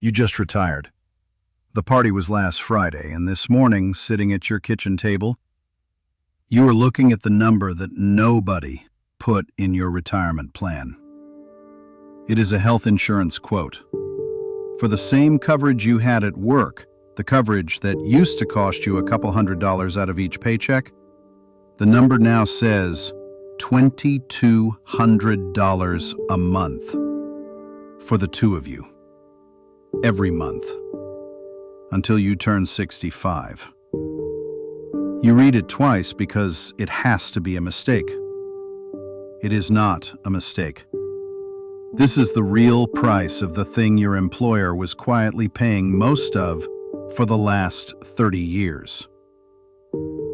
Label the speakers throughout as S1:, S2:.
S1: You just retired. The party was last Friday, and this morning, sitting at your kitchen table, you were looking at the number that nobody put in your retirement plan. It is a health insurance quote. For the same coverage you had at work, the coverage that used to cost you a couple $100s out of each paycheck, the number now says $2,200 a month for the two of you. Every month, until you turn 65. You read it twice because it has to be a mistake. It is not a mistake. This is the real price of the thing your employer was quietly paying most of for the last 30 years.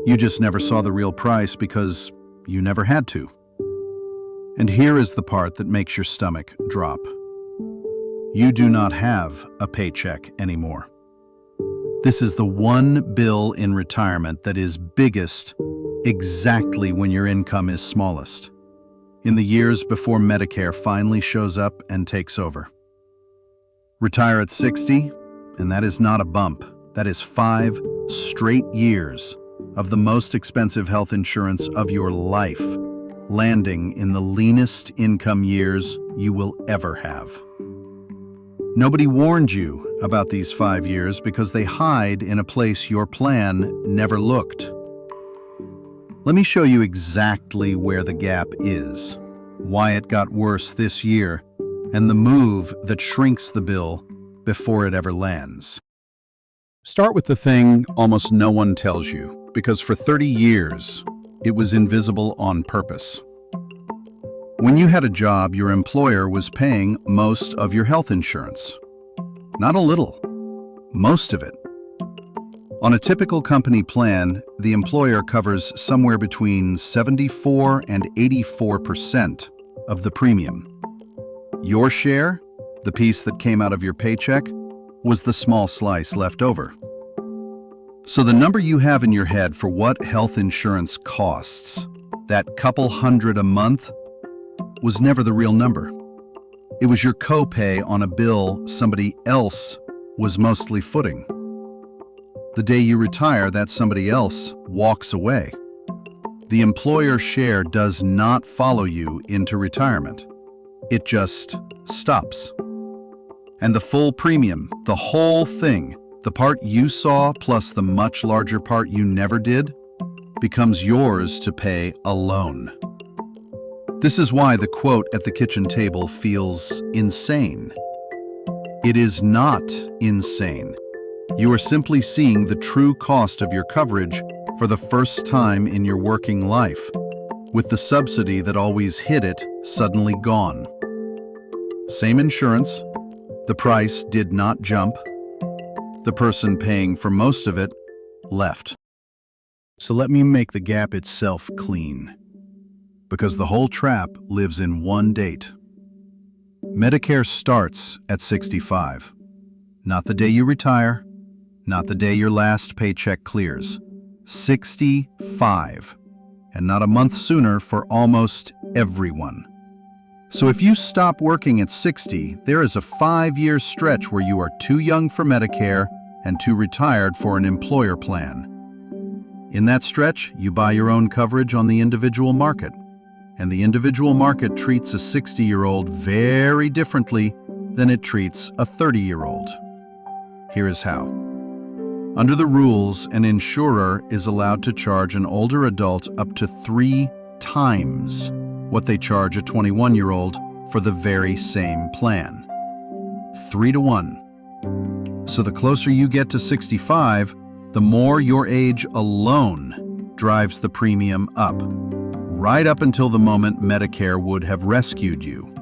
S1: You just never saw the real price because you never had to. And here is the part that makes your stomach drop. You do not have a paycheck anymore. This is the one bill in retirement that is biggest exactly when your income is smallest, in the years before Medicare finally shows up and takes over. Retire at 60, and that is not a bump. That is 5 straight years of the most expensive health insurance of your life, landing in the leanest income years you will ever have. Nobody warned you about these 5 years because they hide in a place your plan never looked. Let me show you exactly where the gap is, why it got worse this year, and the move that shrinks the bill before it ever lands. Start with the thing almost no one tells you, because for 30 years, it was invisible on purpose. When you had a job, your employer was paying most of your health insurance. Not a little, most of it. On a typical company plan, the employer covers somewhere between 74 and 84% of the premium. Your share, the piece that came out of your paycheck, was the small slice left over. So the number you have in your head for what health insurance costs, that couple $100 a month, was never the real number. It was your copay on a bill somebody else was mostly footing. The day you retire, that somebody else walks away. The employer share does not follow you into retirement. It just stops. And the full premium, the whole thing, the part you saw plus the much larger part you never did, becomes yours to pay alone. This is why the quote at the kitchen table feels insane. It is not insane. You are simply seeing the true cost of your coverage for the first time in your working life, with the subsidy that always hid it suddenly gone. Same insurance, the price did not jump. The person paying for most of it left. So let me make the gap itself clean, because the whole trap lives in one date. Medicare starts at 65. Not the day you retire, not the day your last paycheck clears. 65, and not a month sooner for almost everyone. So if you stop working at 60, there is a 5-year stretch where you are too young for Medicare and too retired for an employer plan. In that stretch, you buy your own coverage on the individual market, and the individual market treats a 60-year-old very differently than it treats a 30-year-old. Here is how. Under the rules, an insurer is allowed to charge an older adult up to 3 times what they charge a 21-year-old for the very same plan. 3 to 1. So the closer you get to 65, the more your age alone drives the premium up, right up until the moment Medicare would have rescued you.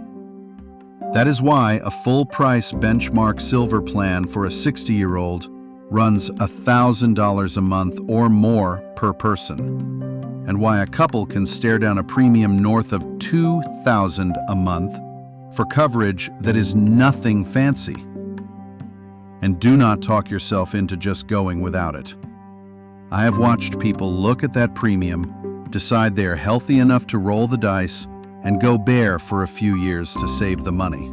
S1: That is why a full-price benchmark silver plan for a 60-year-old runs $1,000 a month or more per person, and why a couple can stare down a premium north of $2,000 a month for coverage that is nothing fancy. And do not talk yourself into just going without it. I have watched people look at that premium, decide they are healthy enough to roll the dice, and go bare for a few years to save the money.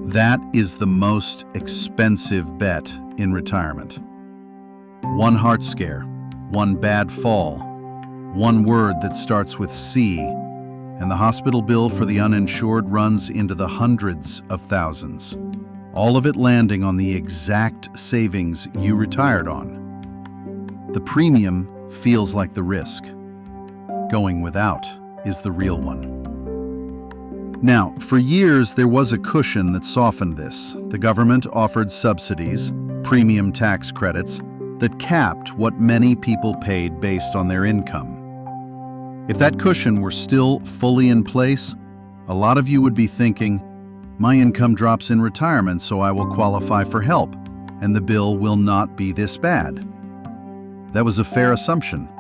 S1: That is the most expensive bet in retirement. One heart scare, one bad fall, one word that starts with C, and the hospital bill for the uninsured runs into the hundreds of thousands, all of it landing on the exact savings you retired on. The premium feels like the risk. Going without is the real one. Now, for years, there was a cushion that softened this. The government offered subsidies, premium tax credits, that capped what many people paid based on their income. If that cushion were still fully in place, a lot of you would be thinking, my income drops in retirement, so I will qualify for help, and the bill will not be this bad. That was a fair assumption.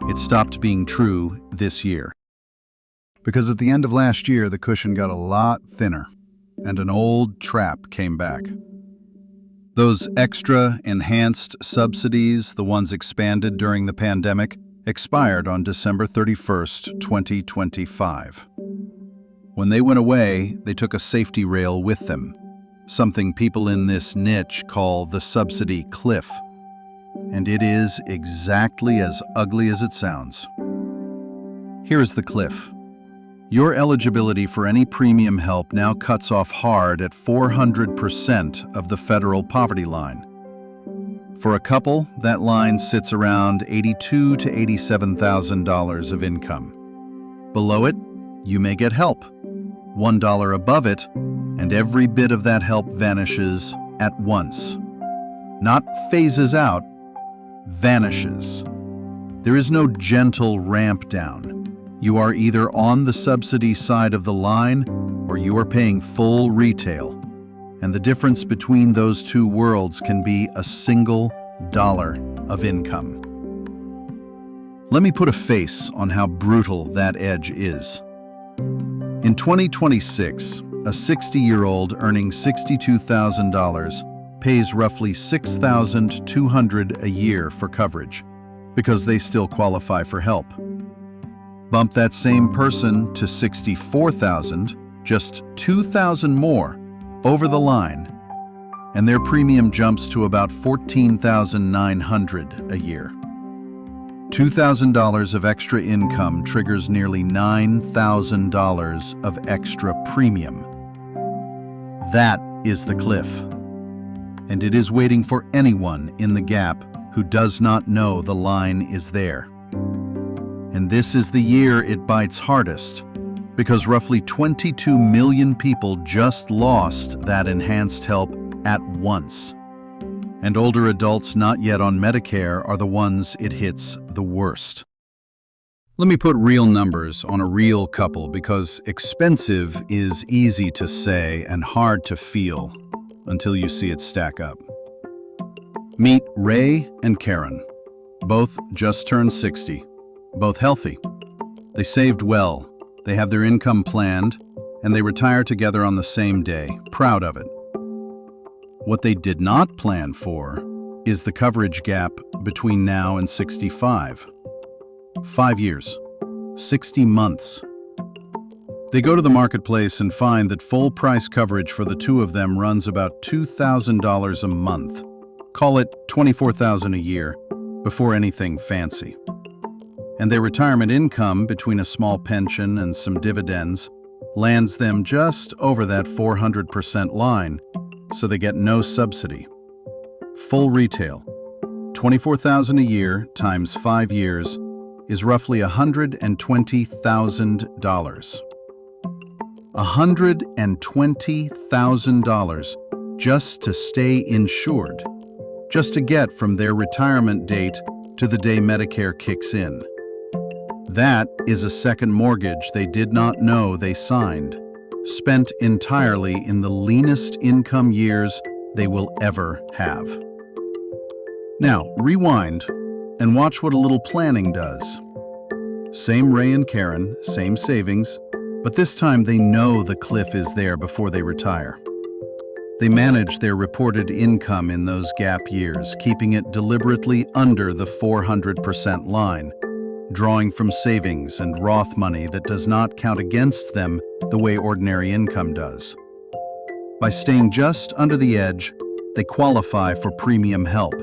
S1: It stopped being true this year. Because at the end of last year, the cushion got a lot thinner, and an old trap came back. Those extra enhanced subsidies, the ones expanded during the pandemic, expired on December 31st, 2025. When they went away, they took a safety rail with them, something people in this niche call the subsidy cliff. And it is exactly as ugly as it sounds. Here is the cliff. Your eligibility for any premium help now cuts off hard at 400% of the federal poverty line. For a couple, that line sits around $82,000 to $87,000 of income. Below it, you may get help. $1 above it, and every bit of that help vanishes at once. Not phases out, vanishes. There is no gentle ramp down. You are either on the subsidy side of the line or you are paying full retail. And the difference between those two worlds can be a single dollar of income. Let me put a face on how brutal that edge is. In 2026, a 60-year-old earning $62,000 pays roughly $6,200 a year for coverage because they still qualify for help. Bump that same person to $64,000, just $2,000 more, over the line, and their premium jumps to about $14,900 a year. $2,000 of extra income triggers nearly $9,000 of extra premium. That is the cliff, and it is waiting for anyone in the gap who does not know the line is there. And this is the year it bites hardest, because roughly 22 million people just lost that enhanced help at once. And older adults not yet on Medicare are the ones it hits the worst. Let me put real numbers on a real couple, because expensive is easy to say and hard to feel until you see it stack up. Meet Ray and Karen. Both just turned 60. Both healthy. They saved well, they have their income planned, and they retire together on the same day, proud of it. What they did not plan for is the coverage gap between now and 65. 5 years, 60 months. They go to the marketplace and find that full price coverage for the two of them runs about $2,000 a month. Call it $24,000 a year, before anything fancy. And their retirement income, between a small pension and some dividends, lands them just over that 400% line, so they get no subsidy. Full retail, $24,000 a year times 5 years is roughly $120,000. $120,000 just to stay insured, just to get from their retirement date to the day Medicare kicks in. That is a second mortgage they did not know they signed, spent entirely in the leanest income years they will ever have. Now, rewind and watch what a little planning does. Same Ray and Karen, same savings, but this time they know the cliff is there before they retire. They manage their reported income in those gap years, keeping it deliberately under the 400% line, drawing from savings and Roth money that does not count against them the way ordinary income does. By staying just under the edge, they qualify for premium help,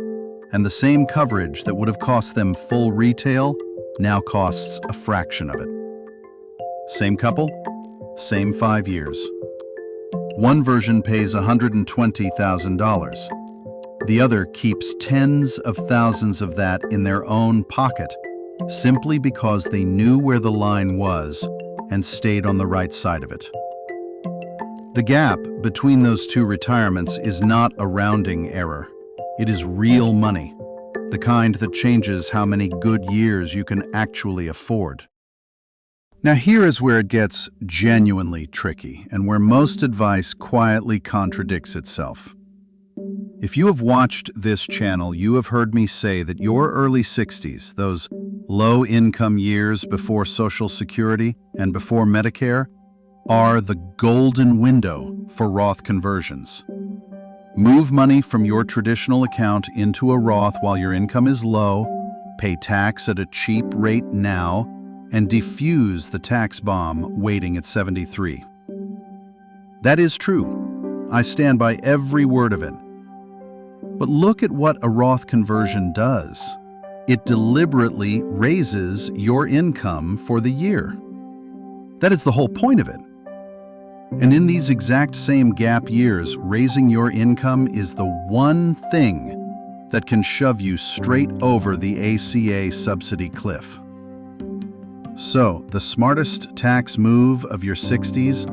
S1: and the same coverage that would have cost them full retail now costs a fraction of it. Same couple, same 5 years. One version pays $120,000. The other keeps tens of thousands of that in their own pocket, simply because they knew where the line was and stayed on the right side of it. The gap between those two retirements is not a rounding error. It is real money, the kind that changes how many good years you can actually afford. Now here is where it gets genuinely tricky, and where most advice quietly contradicts itself. If you have watched this channel, you have heard me say that your early 60s, those low-income years before Social Security and before Medicare, are the golden window for Roth conversions. Move money from your traditional account into a Roth while your income is low, pay tax at a cheap rate now, and defuse the tax bomb waiting at 73. That is true. I stand by every word of it. But look at what a Roth conversion does. It deliberately raises your income for the year. That is the whole point of it. And in these exact same gap years, raising your income is the one thing that can shove you straight over the ACA subsidy cliff. So, the smartest tax move of your 60s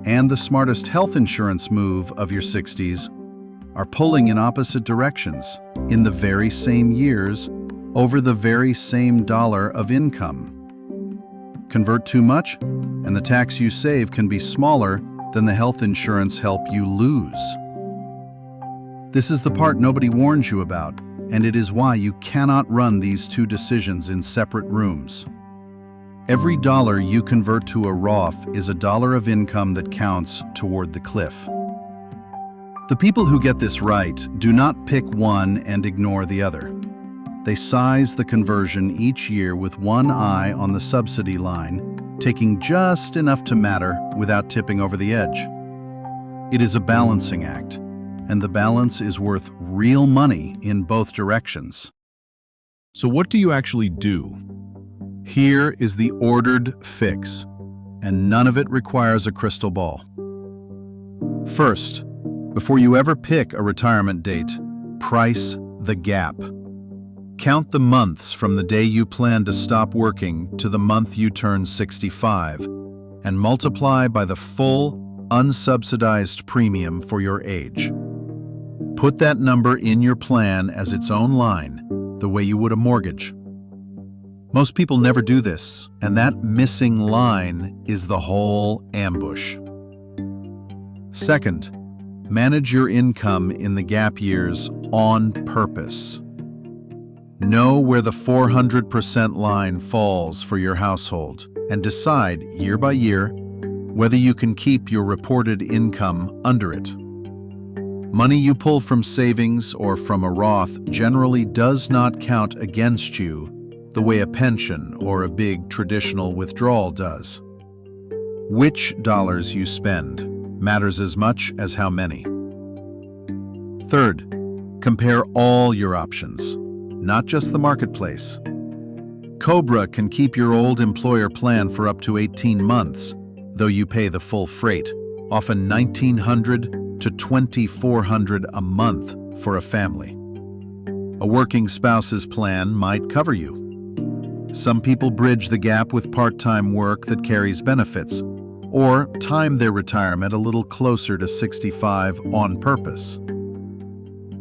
S1: and the smartest health insurance move of your 60s are pulling in opposite directions in the very same years over the very same dollar of income. Convert too much, and the tax you save can be smaller than the health insurance help you lose. This is the part nobody warns you about, and it is why you cannot run these two decisions in separate rooms. Every dollar you convert to a Roth is a dollar of income that counts toward the cliff. The people who get this right do not pick one and ignore the other. They size the conversion each year with one eye on the subsidy line, taking just enough to matter without tipping over the edge. It is a balancing act, and the balance is worth real money in both directions.
S2: So what do you actually do?
S1: Here is the ordered fix, and none of it requires a crystal ball. First, before you ever pick a retirement date, price the gap. Count the months from the day you plan to stop working to the month you turn 65, and multiply by the full, unsubsidized premium for your age. Put that number in your plan as its own line, the way you would a mortgage. Most people never do this, and that missing line is the whole ambush. Second, manage your income in the gap years on purpose. Know where the 400% line falls for your household and decide year by year whether you can keep your reported income under it. Money you pull from savings or from a Roth generally does not count against you the way a pension or a big traditional withdrawal does. Which dollars you spend matters as much as how many. Third, compare all your options, not just the marketplace. Cobra can keep your old employer plan for up to 18 months, though you pay the full freight, often $1,900 to $2,400 a month for a family. A working spouse's plan might cover you. Some people bridge the gap with part-time work that carries benefits, or time their retirement a little closer to 65 on purpose.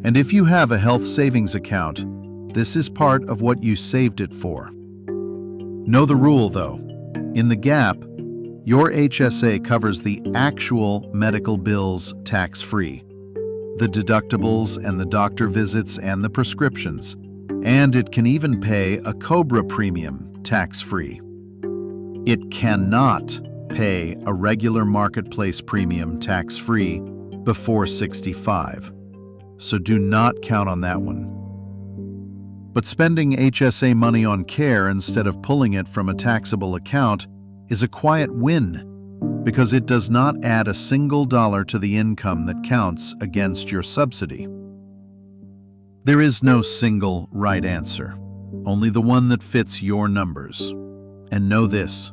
S1: And if you have a health savings account, this is part of what you saved it for. Know the rule, though. In the gap, your HSA covers the actual medical bills tax-free, the deductibles and the doctor visits and the prescriptions, and it can even pay a Cobra premium tax-free. It cannot pay a regular marketplace premium tax-free before 65, so do not count on that one. But spending HSA money on care instead of pulling it from a taxable account is a quiet win. because it does not add a single dollar to the income that counts against your subsidy. There is no single right answer, only the one that fits your numbers. And know this: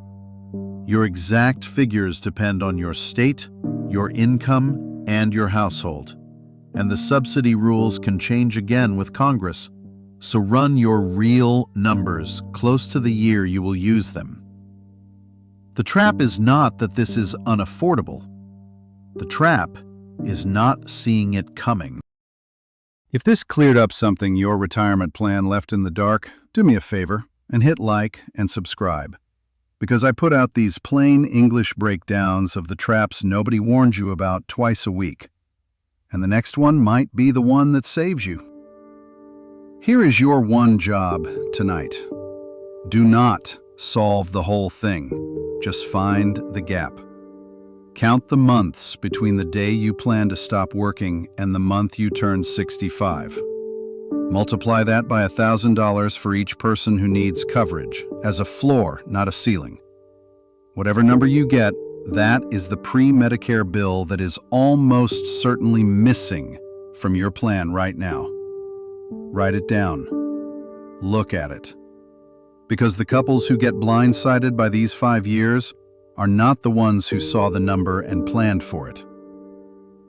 S1: your exact figures depend on your state, your income, and your household. And the subsidy rules can change again with Congress, so run your real numbers close to the year you will use them. The trap is not that this is unaffordable. The trap is not seeing it coming. If this cleared up something your retirement plan left in the dark, do me a favor and hit like and subscribe, because I put out these plain English breakdowns of the traps nobody warned you about twice a week. And the next one might be the one that saves you. Here is your one job tonight. Do not solve the whole thing. Just find the gap. Count the months between the day you plan to stop working and the month you turn 65. Multiply that by $1,000 for each person who needs coverage, as a floor, not a ceiling. Whatever number you get, that is the pre-Medicare bill that is almost certainly missing from your plan right now. Write it down. Look at it. Because the couples who get blindsided by these 5 years are not the ones who saw the number and planned for it.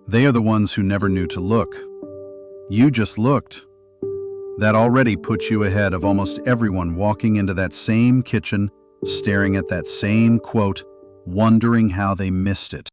S1: They are the ones who never knew to look. You just looked. That already puts you ahead of almost everyone walking into that same kitchen, staring at that same quote, wondering how they missed it.